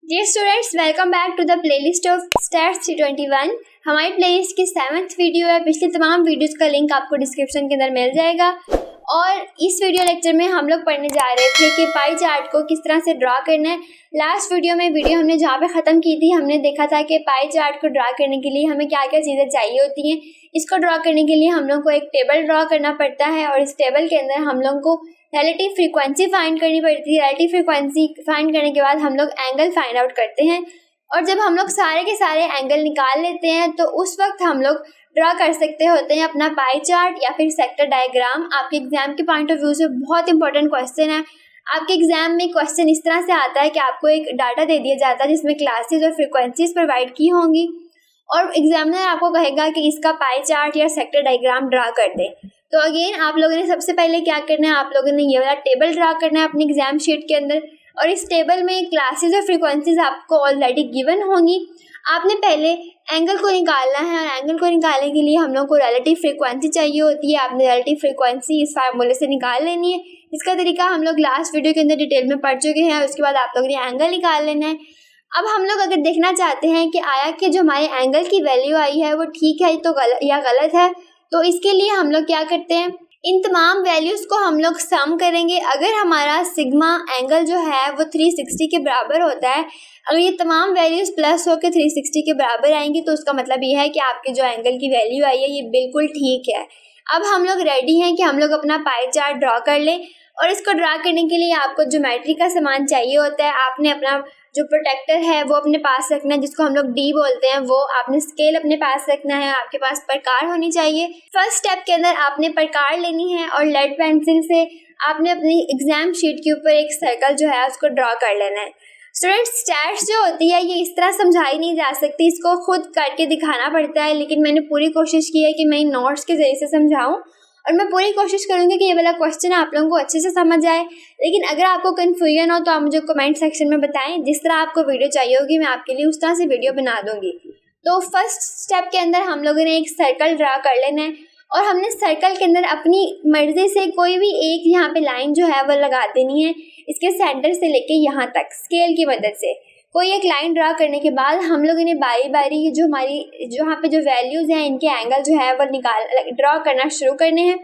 Dear students, welcome back to the playlist of stats 321। हमारी playlist की 7th video है। पिछली तमाम वीडियोस का लिंक आपको डिस्क्रिप्शन के अंदर मिल जाएगा। और इस वीडियो लेक्चर में हम लोग पढ़ने जा रहे थे कि पाई चार्ट को किस तरह से ड्रा करना है। लास्ट वीडियो हमने जहाँ पे ख़त्म की थी, हमने देखा था कि पाई चार्ट को ड्रा करने के लिए हमें क्या क्या चीज़ें चाहिए होती हैं। इसको ड्रा करने के लिए हम लोग को एक टेबल ड्रा करना पड़ता है और इस टेबल के अंदर हम लोग को रिलेटिव फ्रीक्वेंसी फाइंड करनी पड़ती है। रिलेटिव फ्रीक्वेंसी फाइंड करने के बाद हम लोग एंगल फाइंड आउट करते हैं और जब हम लोग सारे के सारे एंगल निकाल लेते हैं तो उस वक्त हम लोग ड्रा कर सकते होते हैं अपना पाई चार्ट या फिर सेक्टर डायग्राम। आपके एग्जाम के पॉइंट ऑफ व्यू से बहुत इंपॉर्टेंट क्वेश्चन है। आपके एग्जाम में क्वेश्चन इस तरह से आता है कि आपको एक डाटा दे दिया जाता है जिसमें क्लासेस और फ्रीक्वेंसीज प्रोवाइड की होंगी और एग्जामिनर आपको कहेगा कि इसका पाई चार्ट या सेक्टर डायग्राम ड्रा कर दें। तो अगेन आप लोगों ने सबसे पहले क्या करना है, आप लोगों ने ये वाला टेबल ड्रा करना है अपनी एग्जाम शीट के अंदर और इस टेबल में क्लासेस और फ्रीक्वेंसीज आपको ऑलरेडी गिवन होंगी। आपने पहले एंगल को निकालना है और एंगल को निकालने के लिए हम लोग को रिलेटिव फ्रीक्वेंसी चाहिए होती है। आपने रिलेटिव फ्रीक्वेंसी इस फार्मूले से निकाल लेनी है। इसका तरीका हम लोग लास्ट वीडियो के अंदर डिटेल में पढ़ चुके हैं। उसके बाद आप लोगों ने एंगल निकाल लेना है। अब हम लोग अगर देखना चाहते हैं कि आया कि जो हमारे एंगल की वैल्यू आई है वो ठीक है तो गलत है, तो इसके लिए हम लोग क्या करते हैं, इन तमाम वैल्यूज़ को हम लोग सम करेंगे। अगर हमारा सिग्मा एंगल जो है वो 360 के बराबर होता है, अगर ये तमाम वैल्यूज़ प्लस होकर 360 के बराबर आएंगी तो उसका मतलब ये है कि आपके जो एंगल की वैल्यू आई है ये बिल्कुल ठीक है। अब हम लोग रेडी हैं कि हम लोग अपना पाई चार्ट ड्रा कर लें और इसको ड्रा करने के लिए आपको ज्योमेट्री का सामान चाहिए होता है। आपने अपना जो प्रोटेक्टर है वो अपने पास रखना है, जिसको हम लोग डी बोलते हैं। वो आपने स्केल अपने पास रखना है, आपके पास प्रकार होनी चाहिए। फर्स्ट स्टेप के अंदर आपने प्रकार लेनी है और लेड पेंसिल से आपने अपनी एग्जाम शीट के ऊपर एक सर्कल जो है उसको ड्रा कर लेना है। स्टूडेंट्स, स्टैट्स जो होती है ये इस तरह समझाई नहीं जा सकती, इसको खुद करके दिखाना पड़ता है। लेकिन मैंने पूरी कोशिश की है कि मैं नोट्स के जरिए से समझाऊँ और मैं पूरी कोशिश करूँगी कि ये वाला क्वेश्चन आप लोगों को अच्छे से समझ आए। लेकिन अगर आपको कन्फ्यूजन हो तो आप मुझे कमेंट सेक्शन में बताएं। जिस तरह आपको वीडियो चाहिए होगी मैं आपके लिए उस तरह से वीडियो बना दूँगी। तो फर्स्ट स्टेप के अंदर हम लोगों ने एक सर्कल ड्रा कर लेना है और हमने सर्कल के अंदर अपनी मर्जी से कोई भी एक यहाँ पे लाइन जो है वो लगा देनी है। इसके सेंटर से लेके यहाँ तक स्केल की मदद से कोई एक लाइन ड्रा करने के बाद हम लोगों ने बारी बारी जो हमारी यहाँ पे जो वैल्यूज़ हैं इनके एंगल जो है वो ड्रा करना शुरू करने हैं।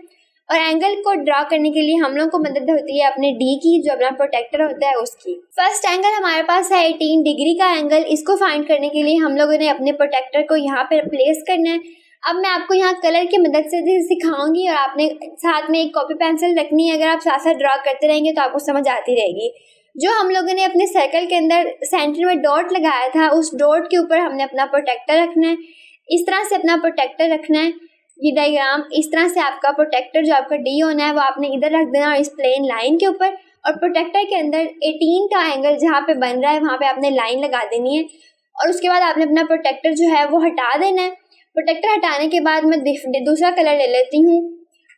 और एंगल को ड्रा करने के लिए हम लोग को मदद होती है अपने डी की, जो अपना प्रोटेक्टर होता है उसकी। फर्स्ट एंगल हमारे पास है 18 डिग्री का एंगल। इसको फाइंड करने के लिए हम लोगों ने अपने प्रोटेक्टर को यहाँ पे प्लेस करना है। अब मैं आपको यहाँ कलर की मदद से सिखाऊंगी और आपने साथ में एक कॉपी पेंसिल रखनी है। अगर आप साथ साथ ड्रा करते रहेंगे तो आपको समझ आती रहेगी। जो हम लोगों ने अपने सर्कल के अंदर सेंटर में डॉट लगाया था उस डॉट के ऊपर हमने अपना प्रोटेक्टर रखना है। इस तरह से अपना प्रोटेक्टर रखना है। ये डायग्राम इस तरह से आपका प्रोटेक्टर जो आपका डी होना है वो आपने इधर रख देना और इस प्लेन लाइन के ऊपर, और प्रोटेक्टर के अंदर 18 का एंगल जहाँ पे बन रहा है वहाँ पे आपने लाइन लगा देनी है। और उसके बाद आपने अपना प्रोटेक्टर जो है वो हटा देना है। प्रोटेक्टर हटाने के बाद मैं दूसरा कलर ले लेती हूँ।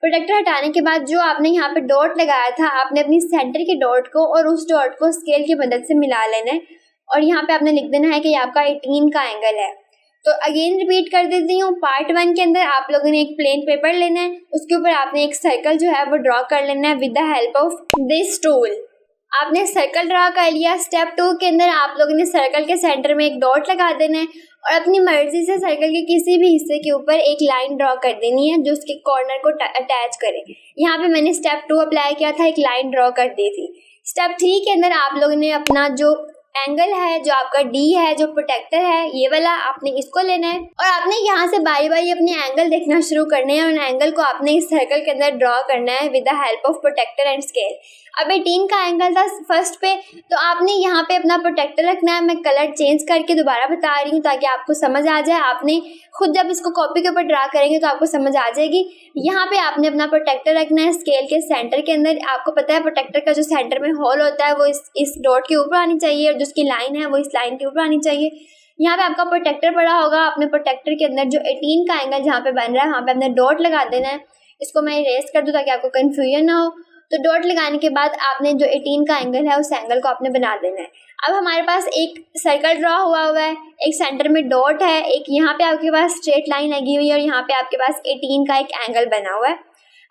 प्रोटेक्टर हटाने के बाद जो आपने यहाँ पे डॉट लगाया था आपने अपनी सेंटर के डॉट को और उस डॉट को स्केल की मदद से मिला लेना है और यहाँ पे आपने लिख देना है कि आपका 18 का एंगल है। तो अगेन रिपीट कर देती हूँ। पार्ट 1 के अंदर आप लोगों ने एक प्लेन पेपर लेना है, उसके ऊपर आपने एक सर्कल जो है वो ड्रॉ कर लेना है with the help of this tool. आपने सर्कल ड्रॉ कर लिया। स्टेप 2 के अंदर आप लोगों ने सर्कल के सेंटर में एक डॉट लगा देना है और अपनी मर्जी से सर्कल के किसी भी हिस्से के ऊपर एक लाइन ड्रॉ कर देनी है जो उसके कॉर्नर को अटैच करे। यहाँ पे मैंने स्टेप 2 अप्लाई किया था, एक लाइन ड्रॉ कर दी थी। स्टेप 3 के अंदर आप लोगों ने अपना जो एंगल है, जो आपका डी है, जो प्रोटेक्टर है, ये वाला आपने इसको लेना है और आपने यहाँ से बारी बारी अपने एंगल देखना शुरू करने हैं और एंगल को आपने इस सर्कल के अंदर ड्रॉ करना है with the help of protractor and scale. अब 18 का एंगल था फर्स्ट पे, तो आपने यहाँ पे अपना प्रोटेक्टर रखना है। मैं कलर चेंज करके दोबारा बता रही हूँ ताकि आपको समझ आ जाए। आपने खुद जब इसको कॉपी के ऊपर ड्रा करेंगे तो आपको समझ आ जाएगी। यहाँ पे आपने अपना प्रोटेक्टर रखना है स्केल के सेंटर के अंदर। आपको पता है प्रोटेक्टर का जो सेंटर में होल होता है वो इस डॉट के ऊपर आनी चाहिए और जो उसकी लाइन है वो इस लाइन के ऊपर आनी चाहिए। यहाँ पे आपका प्रोटेक्टर पड़ा होगा। अपने प्रोटेक्टर के अंदर जो 18 का एंगल जहाँ पे बन रहा है वहाँ पे अपने डॉट लगा देना है। इसको मैं इरेज कर दूँ ताकि आपको कन्फ्यूजन ना हो। तो डॉट लगाने के बाद आपने जो 18 का एंगल है उस एंगल को आपने बना देना है। अब हमारे पास एक सर्कल ड्रॉ हुआ है, एक सेंटर में डॉट है, एक यहाँ पे आपके पास स्ट्रेट लाइन लगी हुई है और यहाँ पे आपके पास 18 का एक एंगल बना हुआ है।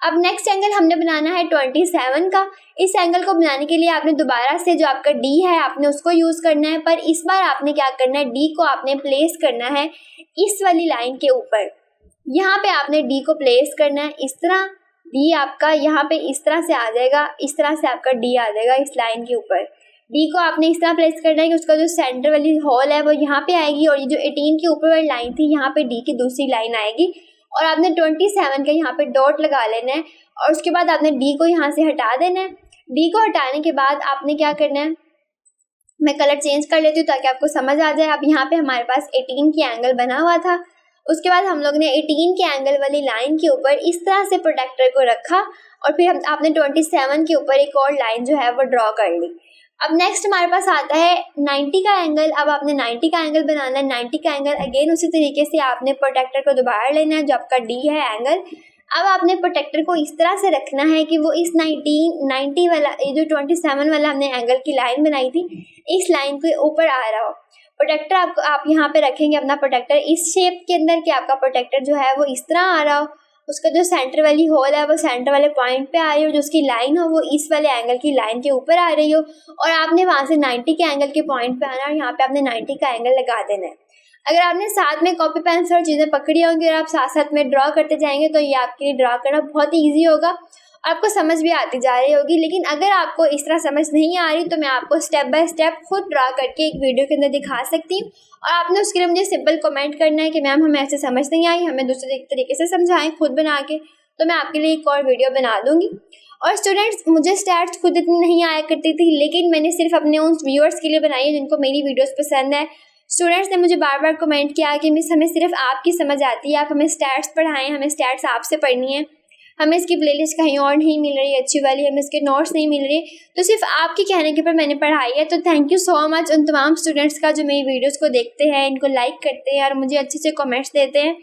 अब नेक्स्ट एंगल हमने बनाना है 27 का। इस एंगल को बनाने के लिए आपने दोबारा से जो आपका D है आपने उसको यूज़ करना है, पर इस बार आपने क्या करना है, D को आपने प्लेस करना है इस वाली लाइन के ऊपर। यहाँ पे आपने D को प्लेस करना है इस तरह, D आपका यहाँ पे इस तरह से आ जाएगा, इस तरह से आपका D आ जाएगा इस लाइन के ऊपर। D को आपने इस तरह प्लेस करना है कि उसका जो सेंटर वाली होल है वो यहाँ पे आएगी, और ये जो 18 के ऊपर वाली लाइन थी यहाँ पे D की दूसरी लाइन आएगी, और आपने 27 का यहाँ पे डॉट लगा लेना है, और उसके बाद आपने D को यहाँ से हटा देना है। D को हटाने के बाद आपने क्या करना है, मैं कलर चेंज कर लेती हूँ ताकि आपको समझ आ जाए। अब यहाँ पे हमारे पास 18 की एंगल बना हुआ था, उसके बाद हम लोग ने 18 के एंगल वाली लाइन के ऊपर इस तरह से प्रोटेक्टर को रखा, और फिर आपने 27 के ऊपर एक और लाइन जो है वो ड्रॉ कर ली। अब नेक्स्ट हमारे पास आता है 90 का एंगल। अब आपने 90 का एंगल बनाना है। 90 का एंगल अगेन उसी तरीके से आपने प्रोटेक्टर को दोबारा लेना है, जो आपका D है एंगल। अब आपने प्रोटेक्टर को इस तरह से रखना है कि वो इस 90 वाला, ये जो 27 वाला हमने एंगल की लाइन बनाई थी, इस लाइन के ऊपर आ रहा हो। प्रोटेक्टर आप यहाँ पे रखेंगे अपना प्रोटेक्टर इस शेप के अंदर कि आपका प्रोटेक्टर जो है वो इस तरह आ रहा हो, उसका जो सेंटर वाली होल है वो सेंटर वाले पॉइंट पे आ रही हो, जो उसकी लाइन हो वो इस वाले एंगल की लाइन के ऊपर आ रही हो, और आपने वहाँ से 90 के एंगल के पॉइंट पे आना है, और यहाँ पे आपने 90 का एंगल लगा देना है। अगर आपने साथ में कॉपी पेंसिल और चीज़ें पकड़ी होंगी और आप साथ साथ में ड्रॉ करते जाएंगे तो ये आपके लिए ड्रॉ करना बहुत ही ईजी होगा, आपको समझ भी आती जा रही होगी। लेकिन अगर आपको इस तरह समझ नहीं आ रही तो मैं आपको स्टेप बाय स्टेप खुद ड्रा करके एक वीडियो के अंदर दिखा सकती हूँ, और आपने उसके लिए मुझे सिंपल कमेंट करना है कि मैम हमें ऐसे समझ नहीं आई, हमें दूसरे तरीके से समझाएं खुद बना के, तो मैं आपके लिए एक और वीडियो बना दूँगी। और स्टूडेंट्स, मुझे स्टैट्स खुद इतनी नहीं आया करती थी, लेकिन मैंने सिर्फ अपने उन व्यूअर्स के लिए बनाई है जिनको मेरी वीडियोज़ पसंद है। स्टूडेंट्स ने मुझे बार बार कमेंट किया कि मिस हमें सिर्फ आपकी समझ आती है, आप हमें स्टैट्स पढ़ाएं, हमें स्टैट्स आपसे पढ़नी है, हमें इसकी प्लेलिस्ट कहीं और नहीं मिल रही अच्छी वाली, हमें इसके नोट्स नहीं मिल रही, तो सिर्फ आपके कहने के ऊपर मैंने पढ़ाई है। तो थैंक यू सो मच उन तमाम स्टूडेंट्स का जो मेरी वीडियोस को देखते हैं, इनको लाइक करते हैं और मुझे अच्छे से कमेंट्स देते हैं।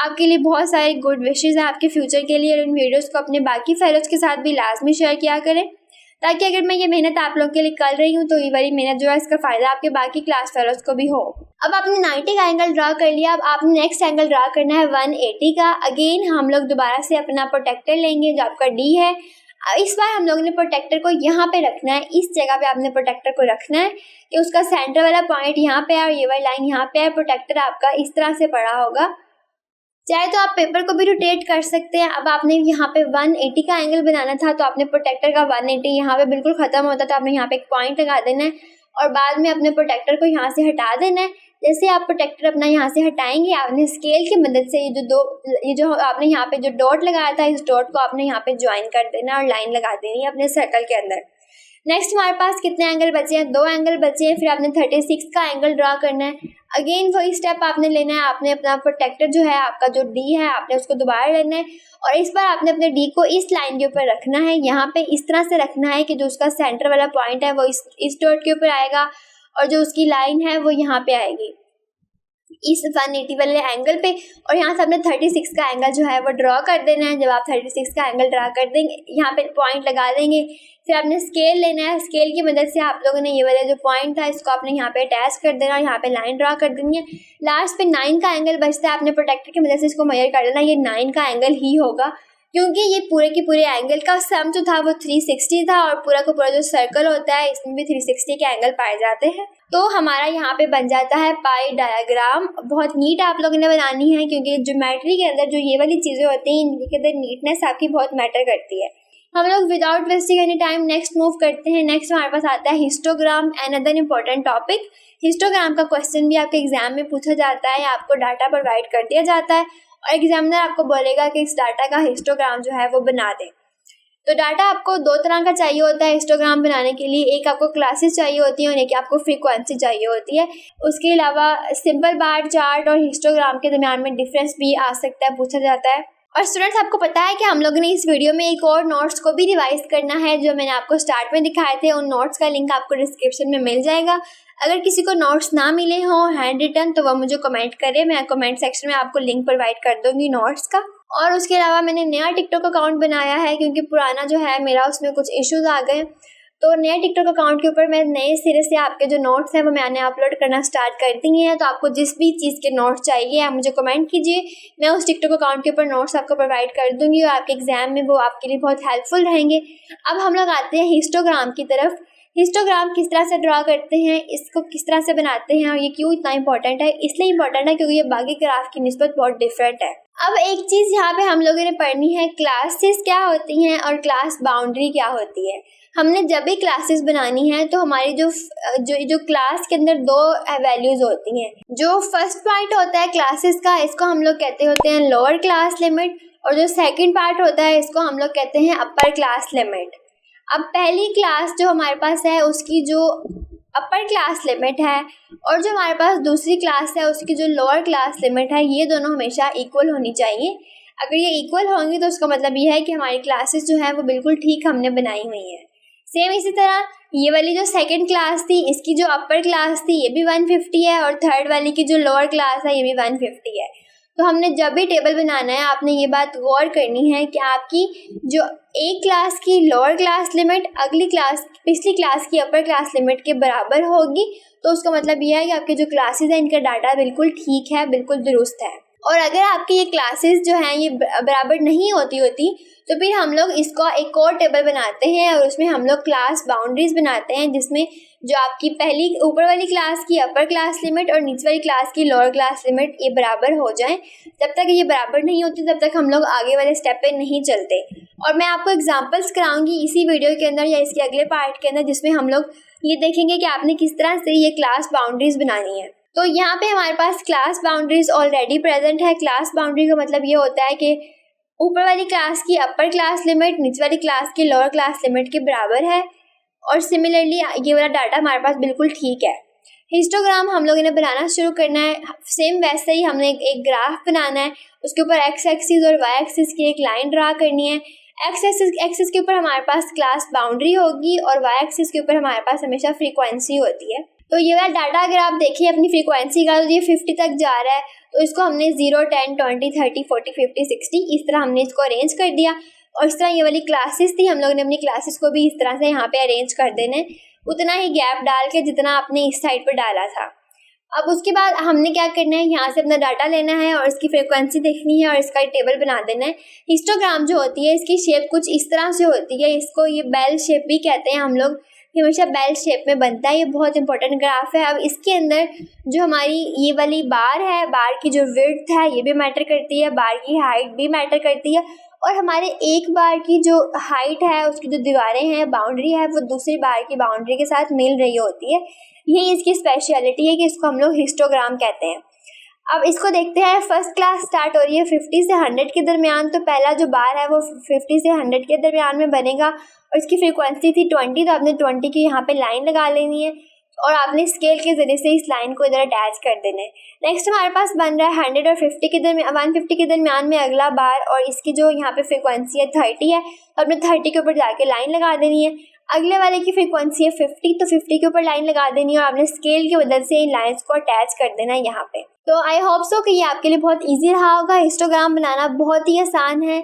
आपके लिए बहुत सारे गुड विशेज़ हैं आपके फ्यूचर के लिए, और इन वीडियोज़ को अपने बाकी फेलोज़ के साथ भी लाजमी शेयर किया करें, ताकि अगर मैं ये मेहनत आप लोगों के लिए कर रही हूँ तो ये वाली मेहनत जो है इसका फ़ायदा आपके बाकी क्लास फेलोज़ को भी हो। अब आपने 90 का एंगल ड्रा कर लिया। अब आपने नेक्स्ट एंगल ड्रा करना है 180 का। अगेन हम लोग दोबारा से अपना प्रोटेक्टर लेंगे जो आपका D है। इस बार हम लोगों ने प्रोटेक्टर को यहाँ पे रखना है, इस जगह पे आपने प्रोटेक्टर को रखना है कि उसका सेंटर वाला पॉइंट यहाँ पे है और ये वाली लाइन यहाँ पे है। प्रोटेक्टर आपका इस तरह से पड़ा होगा, चाहे तो आप पेपर को भी रोटेट कर सकते हैं। अब आपने यहाँ पे 180 का एंगल बनाना था, तो आपने प्रोटेक्टर का 180 यहाँ पे बिल्कुल ख़त्म होता तो आपने यहाँ पे एक पॉइंट लगा देना है, और बाद में अपने प्रोटेक्टर को यहाँ से हटा देना है। जैसे आप प्रोटेक्टर अपना यहाँ से हटाएंगे, आपने स्केल की मदद से ये जो आपने यहाँ पे जो डॉट लगाया था, इस डॉट को आपने यहाँ पे ज्वाइन कर देना और लाइन लगा देनी है अपने सर्कल के अंदर। नेक्स्ट हमारे पास कितने एंगल बचे हैं, 2 एंगल बचे हैं। फिर आपने 36 का एंगल ड्रा करना है। अगेन वही स्टेप आपने लेना है, आपने अपना प्रोटेक्टर जो है आपका जो D है आपने उसको दोबारा लेना है, और इस बार आपने अपने D को इस लाइन के ऊपर रखना है, यहाँ पे इस तरह से रखना है कि जो उसका सेंटर वाला पॉइंट है वो इस डॉट के ऊपर आएगा, और जो उसकी लाइन है वो यहाँ पे आएगी इस 180 वाले एंगल पे, और यहाँ से आपने 36 का एंगल जो है वो ड्रॉ कर देना है। जब आप 36 का एंगल ड्रा कर देंगे, यहाँ पे पॉइंट लगा देंगे, फिर आपने स्केल लेना है। स्केल की मदद से आप लोगों ने ये वाला जो पॉइंट था इसको आपने यहाँ पे अटैच कर देना और यहाँ पे लाइन ड्रा कर देनी है। लास्ट पे 9 का एंगल बचता है, आपने प्रोटेक्टर की मदद से इसको मेजर कर लेना, ये 9 का एंगल ही होगा, क्योंकि ये पूरे के पूरे एंगल का सम जो था वो 360 था, और पूरा का पूरा जो सर्कल होता है इसमें भी 360 के एंगल पाए जाते हैं। तो हमारा यहाँ पे बन जाता है पाई डायग्राम। बहुत नीट आप लोगों ने बनानी है, क्योंकि ज्योमेट्री के अंदर जो ये वाली चीज़ें होती हैं इनके अंदर नीटनेस आपकी बहुत मैटर करती है। हम लोग without wasting any time next move करते हैं। नेक्स्ट हमारे पास आता है histogram, another important topic. Histogram का क्वेश्चन भी आपके एग्जाम में पूछा जाता है, आपको डाटा प्रोवाइड कर दिया जाता है और एग्जामिनर आपको बोलेगा कि इस डाटा का हिस्टोग्राम जो है वो बना दें। तो डाटा आपको 2 तरह का चाहिए होता है हिस्टोग्राम बनाने के लिए, एक आपको क्लासेस चाहिए होती हैं और एक आपको फ्रीक्वेंसी चाहिए होती है। उसके अलावा सिंपल बार चार्ट और हिस्टोग्राम के दरमियान में डिफरेंस भी आ सकता है, पूछा जाता है। और स्टूडेंट्स, आपको पता है कि हम लोगों ने इस वीडियो में एक और नोट्स को भी रिवाइज करना है, जो मैंने आपको स्टार्ट में दिखाए थे। उन नोट्स का लिंक आपको डिस्क्रिप्शन में मिल जाएगा। अगर किसी को नोट्स ना मिले हों हैंड रिटन, तो वह मुझे कमेंट करे, मैं कमेंट सेक्शन में आपको लिंक प्रोवाइड कर दूंगी नोट्स का। और उसके अलावा मैंने नया टिकटॉक अकाउंट बनाया है, क्योंकि पुराना जो है मेरा उसमें कुछ इश्यूज आ गए, तो नए टिकटॉक अकाउंट के ऊपर मैं नए सिरे से आपके जो नोट्स हैं वो मैंने अपलोड करना स्टार्ट कर दी हैं। तो आपको जिस भी चीज़ के नोट्स चाहिए आप मुझे कमेंट कीजिए, मैं उस टिकटॉक अकाउंट के ऊपर नोट्स आपको प्रोवाइड कर दूँगी और आपके एग्जाम में वो आपके लिए बहुत हेल्पफुल रहेंगे। अब हम लोग आते हैं हिस्टोग्राम की तरफ। हिस्टोग्राम किस तरह से ड्रा करते हैं, इसको किस तरह से बनाते हैं और ये क्यों इतना इंपॉर्टेंट है, इसलिए इंपॉर्टेंट है क्योंकि ये बाकी ग्राफ की निस्बत बहुत डिफरेंट है। अब एक चीज़ यहाँ पे हम लोगों ने पढ़नी है, क्लासेस क्या होती हैं और क्लास बाउंड्री क्या होती है। हमने जब भी क्लासेस बनानी है तो हमारी जो क्लास के अंदर दो वैल्यूज़ होती हैं। जो फर्स्ट पॉइंट होता है क्लासेस का, इसको हम लोग कहते होते हैं लोअर क्लास लिमिट, और जो सेकंड पार्ट होता है इसको हम लोग कहते हैं अपर क्लास लिमिट। अब पहली क्लास जो हमारे पास है उसकी जो अपर क्लास लिमिट है और जो हमारे पास दूसरी क्लास है उसकी जो लोअर क्लास लिमिट है, ये दोनों हमेशा इक्वल होनी चाहिए। अगर ये इक्वल होंगी तो उसका मतलब ये है कि हमारी क्लासेस जो है वो बिल्कुल ठीक हमने बनाई हुई हैं। सेम इसी तरह ये वाली जो सेकंड क्लास थी इसकी जो अपर क्लास थी ये भी 150 है और थर्ड वाली की जो लोअर क्लास है ये भी 150 है। तो हमने जब भी टेबल बनाना है आपने ये बात गौर करनी है कि आपकी जो एक क्लास की लोअर क्लास लिमिट अगली क्लास पिछली क्लास की अपर क्लास लिमिट के बराबर होगी। तो उसका मतलब ये है कि आपके जो क्लासेस हैं इनका डाटा बिल्कुल ठीक है, बिल्कुल दुरुस्त है। और अगर आपकी ये क्लासेस जो हैं ये बराबर नहीं होती तो फिर हम लोग इसका एक और टेबल बनाते हैं और उसमें हम लोग क्लास बाउंड्रीज बनाते हैं, जिसमें जो आपकी पहली ऊपर वाली क्लास की अपर क्लास लिमिट और नीचे वाली क्लास की लोअर क्लास लिमिट ये बराबर हो जाए। जब तक ये बराबर नहीं होती तब तक हम लोग आगे वाले स्टेप पे नहीं चलते। और मैं आपको एग्जांपल्स कराऊंगी इसी वीडियो के अंदर या इसके अगले पार्ट के अंदर, जिसमें हम लोग ये देखेंगे कि आपने किस तरह से ये क्लास बाउंड्रीज बनानी है। तो यहाँ पे हमारे पास क्लास बाउंड्रीज ऑलरेडी प्रेजेंट है। क्लास बाउंड्री का मतलब ये होता है कि ऊपर वाली क्लास की अपर क्लास लिमिट नीचे वाली क्लास की लोअर क्लास लिमिट के बराबर है और सिमिलरली ये वाला डाटा हमारे पास बिल्कुल ठीक है। हिस्टोग्राम हम लोगों ने बनाना शुरू करना है। सेम वैसे ही हमने एक ग्राफ बनाना है, उसके ऊपर एक्स एक्सिस और वाई एक्सिस की एक लाइन ड्रा करनी है। एक्स एक्सिस के ऊपर हमारे पास क्लास बाउंड्री होगी और वाई एक्सिस के ऊपर हमारे पास हमेशा फ्रीक्वेंसी होती है। तो ये वाला डाटा अगर आप देखिए अपनी फ्रीक्वेंसी का तो ये 50 तक जा रहा है, तो इसको हमने 0, 10, 20, 30, 40, 50, 60 इस तरह हमने इसको अरेंज कर दिया। और इस तरह ये वाली क्लासेस थी, हम लोगों ने अपनी क्लासेस को भी इस तरह से यहाँ पे अरेंज कर देना, उतना ही गैप डाल के जितना आपने इस साइड पर डाला था। अब उसके बाद हमने क्या करना है, यहाँ से अपना डाटा लेना है और इसकी फ्रीक्वेंसी देखनी है और इसका टेबल बना देना है। हिस्टोग्राम जो होती है इसकी शेप कुछ इस तरह से होती है, इसको ये बेल शेप भी कहते हैं हम लोग, हमेशा बेल शेप में बनता है। ये बहुत इंपॉर्टेंट ग्राफ है। अब इसके अंदर जो हमारी ये वाली बार है, बार की जो विड्थ है ये भी मैटर करती है, बार की हाइट भी मैटर करती है और हमारे एक बार की जो हाइट है उसकी जो दीवारें हैं, बाउंड्री है, वो दूसरी बार की बाउंड्री के साथ मिल रही होती है। यही इसकी स्पेशलिटी है कि इसको हम लोग हिस्टोग्राम कहते हैं। अब इसको देखते हैं। फर्स्ट क्लास स्टार्ट हो रही है 50 से 100 के दरमियान, तो पहला जो बार है वो 50 से 100 के दरमियान में बनेगा और इसकी फ्रीक्वेंसी थी 20, तो आपने 20 की यहाँ पे लाइन लगा लेनी है और आपने स्केल के जरिए से इस लाइन को इधर अटैच कर देना है। नेक्स्ट हमारे पास बन रहा है 100 और 50 के दरमियान, 150 के दरमियान में अगला बार और इसकी जो यहाँ पे फ्रीक्वेंसी है 30 है, तो आपने 30 के ऊपर जाके लाइन लगा देनी है। अगले वाले की फ्रीक्वेंसी है 50, तो 50 के ऊपर लाइन लगा देनी है और आपने स्केल की मदद से इन लाइन्स को अटैच कर देना है यहाँ पे। तो आई होप सो कि ये आपके लिए बहुत ईजी रहा होगा। हिस्टोग्राम बनाना बहुत ही आसान है।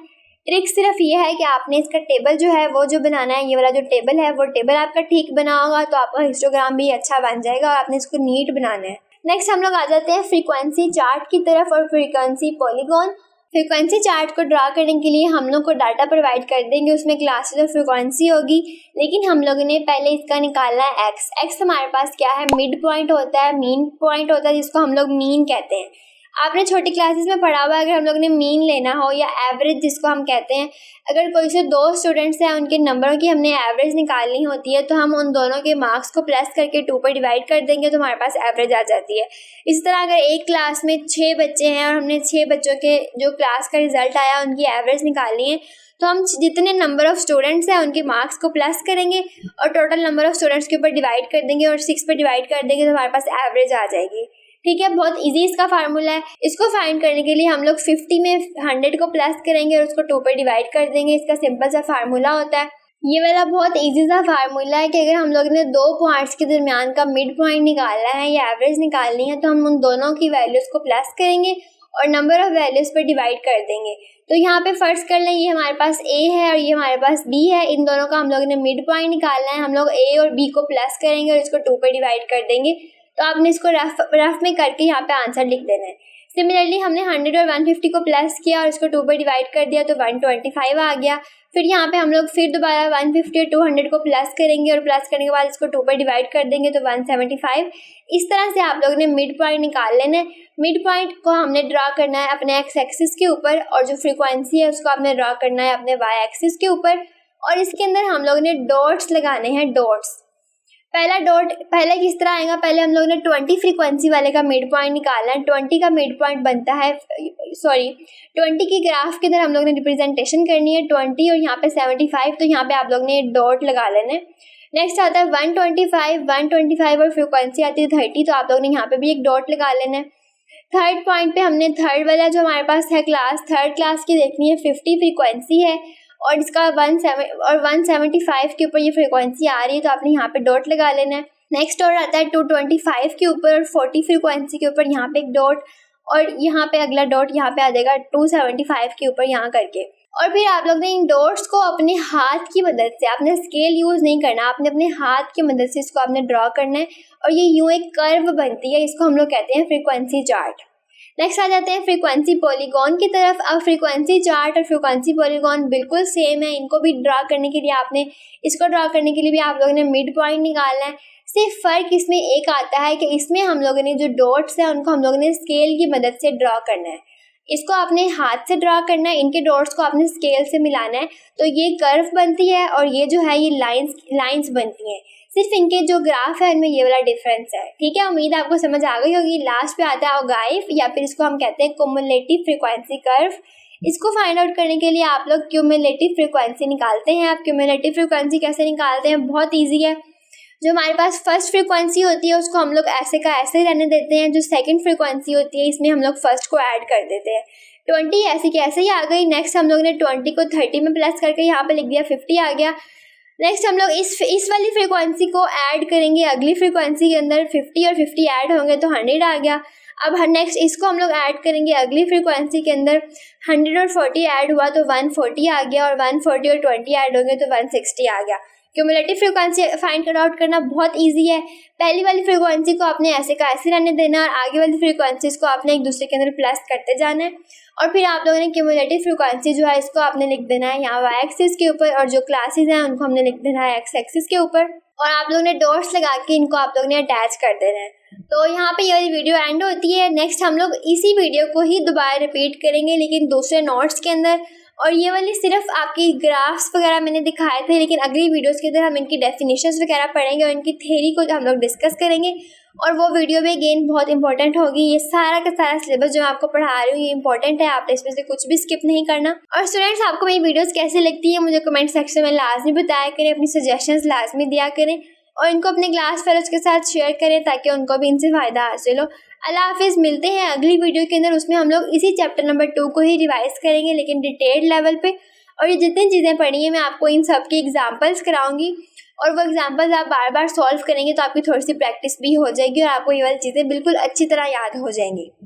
ट्रिक सिर्फ ये है कि आपने इसका टेबल जो है वो जो बनाना है, ये वाला जो टेबल है वो टेबल आपका ठीक बना होगा तो आपका हिस्टोग्राम भी अच्छा बन जाएगा और आपने इसको नीट बनाना है। नेक्स्ट हम लोग आ जाते हैं फ्रीक्वेंसी चार्ट की तरफ और फ्रीक्वेंसी पॉलीगॉन। फ्रीक्वेंसी चार्ट को ड्रा करने के लिए हम लोग को डाटा प्रोवाइड कर देंगे, उसमें क्लासेस और फ्रीक्वेंसी होगी, लेकिन हम लोगों ने पहले इसका निकालना है एक्स। एक्स हमारे पास क्या है, मिड पॉइंट होता है, मीन पॉइंट होता है, जिसको हम लोग मीन कहते हैं। आपने छोटी क्लासेस में पढ़ा हुआ है, अगर हम लोग ने मीन लेना हो या एवरेज जिसको हम कहते हैं, अगर कोई से 2 स्टूडेंट्स हैं उनके नंबरों की हमने एवरेज निकालनी होती है तो हम उन दोनों के मार्क्स को प्लस करके 2 पर डिवाइड कर देंगे तो हमारे पास एवरेज आ जाती है। इस तरह अगर एक क्लास में 6 बच्चे हैं और हमने 6 बच्चों के जो क्लास का रिजल्ट आया उनकी एवरेज निकालनी है, तो हम जितने नंबर ऑफ़ स्टूडेंट्स हैं उनके मार्क्स को प्लस करेंगे और टोटल नंबर ऑफ़ स्टूडेंट्स के ऊपर डिवाइड कर देंगे और 6 पर डिवाइड कर देंगे तो हमारे पास एवरेज आ जाएगी। ठीक है, बहुत इजी इसका फार्मूला है। इसको फाइंड करने के लिए हम लोग 50 में 100 को प्लस करेंगे और उसको 2 पर डिवाइड कर देंगे। इसका सिंपल सा फार्मूला होता है। ये वाला बहुत इजी सा फार्मूला है कि अगर हम लोग ने 2 पॉइंट्स के दरमियान का मिड पॉइंट निकालना है या एवरेज निकालनी है तो हम उन दोनों की वैल्यूज़ को प्लस करेंगे और नंबर ऑफ वैल्यूज़ पर डिवाइड कर देंगे। तो यहाँ पे फर्स्ट कर लें, ये हमारे पास a है और ये हमारे पास b है। इन दोनों का हम लोगों ने मिड पॉइंट निकालना है। हम लोग a और b को प्लस करेंगे और इसको 2 पे डिवाइड कर देंगे। तो आपने इसको रफ में करके यहाँ पे आंसर लिख देना है। सिमिलरली हमने 100 और 150 को प्लस किया और इसको 2 पे डिवाइड कर दिया तो 125 आ गया। फिर यहाँ पे हम लोग फिर दोबारा 150 और 200 को प्लस करेंगे और प्लस करने के बाद इसको 2 पे डिवाइड कर देंगे तो 175। इस तरह से आप लोगों ने मिड पॉइंट निकाल लेना है। मिड पॉइंट को हमने ड्रा करना है अपने एक्स एक्सिस के ऊपर और जो फ्रीक्वेंसी है उसको आपने ड्रा करना है अपने वाई एक्सिस के ऊपर। और इसके अंदर हम लोगों ने डॉट्स लगाने हैं, डॉट्स। पहला डॉट पहले किस तरह आएगा, पहले हम लोगों ने 20 फ्रीक्वेंसी वाले का मिड पॉइंट निकालना है। 20 का मिड पॉइंट बनता है 20 की ग्राफ के अंदर हम लोग ने रिप्रेजेंटेशन करनी है 20 और यहाँ पे 75। तो यहाँ पे आप लोग ने डॉट लगा लेना है। नेक्स्ट आता है 125 और फ्रीक्वेंसी आती है 30। तो आप लोग ने यहाँ पे भी एक डॉट लगा लेना है। थर्ड पॉइंट पे हमने थर्ड वाला जो हमारे पास है क्लास, थर्ड क्लास की देखनी है 50 फ्रीक्वेंसी है और इसका 175 के ऊपर ये फ्रीक्वेंसी आ रही है तो आपने यहाँ पे डॉट लगा लेना है। नेक्स्ट और आता है 225 के ऊपर और 40 फ्रीक्वेंसी के ऊपर यहाँ पे एक डॉट और यहाँ पे अगला डॉट यहाँ पे आ जाएगा 275 के ऊपर यहाँ करके। और फिर आप लोग ने इन डॉट्स को अपने हाथ की मदद से, आपने स्केल यूज़ नहीं करना, आपने अपने हाथ की मदद से इसको आपने ड्रॉ करना है और ये यूँ एक कर्व बनती है, इसको हम लोग कहते हैं फ्रीक्वेंसी चार्ट। नेक्स्ट आ जाते हैं फ्रीक्वेंसी पॉलीगॉन की तरफ। अब फ्रीक्वेंसी चार्ट और फ्रीक्वेंसी पॉलीगॉन बिल्कुल सेम है। इनको भी ड्रा करने के लिए आपने, इसको ड्रा करने के लिए भी आप लोगों ने मिड पॉइंट निकालना है। सिर्फ फ़र्क इसमें एक आता है कि इसमें हम लोगों ने जो डॉट्स हैं उनको हम लोगों ने स्केल की मदद से ड्रा करना है। इसको आपने हाथ से ड्रा करना है, इनके डॉट्स को आपने स्केल से मिलाना है तो ये कर्व बनती है और ये जो है ये लाइंस बनती हैं। सिर्फ इनके जो ग्राफ है इनमें ये वाला डिफरेंस है। ठीक है, उम्मीद आपको समझ आ गई होगी। लास्ट पे आता है ऑगाइव या फिर इसको हम कहते हैं क्युमुलेटिव फ्रीक्वेंसी कर्व। इसको फाइंड आउट करने के लिए आप लोग क्युमुलेटिव फ्रीक्वेंसी निकालते हैं। आप क्युमुलेटिव फ्रीक्वेंसी कैसे निकालते हैं, बहुत ईजी है। जो हमारे पास फर्स्ट फ्रीक्वेंसी होती है उसको हम लोग ऐसे का ऐसे ही रहने देते हैं। जो सेकंड फ्रीक्वेंसी होती है इसमें हम लोग फर्स्ट को ऐड कर देते हैं। 20 ऐसे की ऐसे ही आ गई। नेक्स्ट हम लोग ने 20 को 30 में प्लस करके यहाँ पे लिख दिया, 50 आ गया। नेक्स्ट हम लोग इस वाली फ्रीक्वेंसी को ऐड करेंगे अगली फ्रीक्वेंसी के अंदर, 50 और 50 ऐड होंगे तो 100 आ गया। अब नेक्स्ट इसको हम लोग ऐड करेंगे अगली फ्रीक्वेंसी के अंदर, 100 और 40 ऐड हुआ तो 140 आ गया और 140 और 20 ऐड होंगे तो 160 आ गया। क्युमुलेटिव फ्रीक्वेंसी फाइंड आउट करना बहुत इजी है। पहली वाली फ्रीक्वेंसी को आपने ऐसे का ऐसे रहने देना और आगे वाली फ्रीक्वेंसीज को आपने एक दूसरे के अंदर प्लस करते जाना है। और फिर आप लोगों ने क्युमुलेटिव फ्रीक्वेंसी जो है इसको आपने लिख देना है यहाँ वाई एक्सिस के ऊपर और जो क्लासेस हैं उनको हमने लिख देना है एक्स एक्सिस के ऊपर और आप लोगों ने डॉट्स लगा के इनको आप लोगों ने अटैच कर देना है। तो यहाँ पे ये वाली वीडियो एंड होती है। नेक्स्ट हम लोग इसी वीडियो को ही दोबारा रिपीट करेंगे लेकिन दूसरे नोट्स के अंदर। और ये वाली सिर्फ आपकी ग्राफ्स वगैरह मैंने दिखाए थे लेकिन अगली वीडियोस के अंदर हम इनकी डेफिनेशंस वगैरह पढ़ेंगे और इनकी थ्योरी को हम लोग डिस्कस करेंगे और वो वीडियो भी अगेन बहुत इंपॉर्टेंट होगी। ये सारा का सारा सिलेबस जो मैं आपको पढ़ा रही हूँ ये इंपॉर्टेंट है, आपने इसमें से कुछ भी स्किप नहीं करना। और स्टूडेंट्स आपको मेरी वीडियोस कैसी लगती है मुझे कमेंट सेक्शन में लाजमी बताया करें, अपनी सजेशंस लाजमी दिया करें और इनको अपने क्लास फेलोज के साथ शेयर करें ताकि उनको भी इनसे फ़ायदा हासिल हो। अल्लाह हाफिज़, मिलते हैं अगली वीडियो के अंदर। उसमें हम लोग इसी चैप्टर नंबर 2 को ही रिवाइज करेंगे लेकिन डिटेल्ड लेवल पे। और ये जितनी चीज़ें पढ़ी हैं मैं आपको इन सब की एग्जांपल्स कराऊंगी और वो एग्जांपल्स आप बार बार सॉल्व करेंगे तो आपकी थोड़ी सी प्रैक्टिस भी हो जाएगी और आपको ये वाली चीज़ें बिल्कुल अच्छी तरह याद हो जाएंगी।